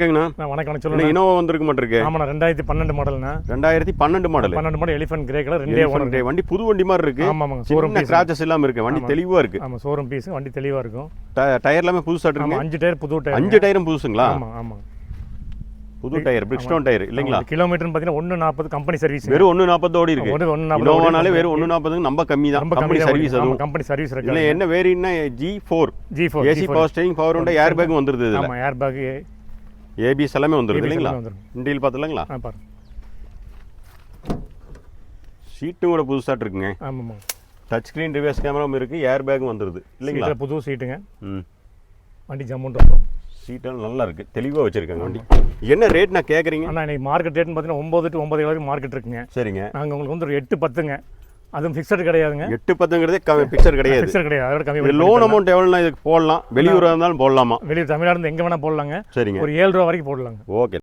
வணக்கம் சொல்லுங்க. இனோவா வந்திருக்க மாட்டிருக்கு. ஆமாண்ணா 2012 மாடல்ண்ணா. 2012 model. 12 model elephant grey colour ரெண்டே ஓனர். வண்டி புது வண்டி மாதிரி இருக்கு. ஆமாங்க. ஷோரூம் பீஸ் ஸ்கிராச்சஸ் எல்லாம் இருக்கு. வண்டி தெளிவா இருக்கு. ஆமா ஷோரூம் பீஸ் வண்டி தெளிவா இருக்கும். டயர் எல்லாமே புதுசா இருக்கு. ஆமா 5 டயர் புது டயர். 5 டயரும் புதுசுங்களா? ஆமா ஆமா. புது டயர் பிரிக்ஸ்டோன் டயர் இல்லீங்களா? கிலோமீட்டர் பாத்தீங்கன்னா 140 கம்பெனி சர்வீஸ். வெறும் 140 ஓடி இருக்கு. 140 இனோவானாலே வெறும் 140 நம்ம கம்மி தான். கம்பெனி சர்வீஸ் அதுவும். கம்பெனி சர்வீஸ் இருக்கு. இல்ல என்ன வேரியன்ட்னா G4 AC power steering power window air bag வந்துருது இதுல. ஆமா ஏர் பேக் ஏபிஎஸ் எல்லாமே வந்துருது இல்லீங்களா? இன்டீரியல் பாத்தீங்களா? பாருங்க. சீட்டும் கூட புதுசா இருக்குங்க. ஆமாமா. டச் ஸ்கிரீன் ரிவர்ஸ் கேமராவும் இருக்கு. ஏர் பேக்கும் வந்துருது இல்லீங்களா? சீட்ல புது சீட்டுங்க. வண்டி ஜம்முன்னு இருக்கும். சீட்டெல்லாம் நல்லா இருக்கு. தெளிவா வச்சிருக்காங்க வண்டி. என்ன ரேட் நான் கேக்குறீங்க? அண்ணா இன்னைக்கு மார்க்கெட் ரேட்னு பாத்தீங்கன்னா 9 to 9 வரைக்கும் மார்க்கெட் இருக்குங்க. சரிங்க. நாங்க உங்களுக்கு வந்து ஒரு 8-10ங்க. அதுவும் ஃபிக்ஸட் கிடையாதுங்க. 8-10ங்கிறதே பிக்சர் கிடையாது. ஃபிக்ஸட் கிடையாது. அதோட கம்மி. லோன் அமௌண்ட் எவ்வளவுனா இதுக்கு போடலாம்? வெளியூரா இருந்தாலும் போடலாமா? வெளியூர் தமிழ்நாடு இருந்து எங்க வேணா போடலாங்க. சரிங்க. ஒரு 7 ரூபா வரைக்கும் போடலாங்க. ஓகே.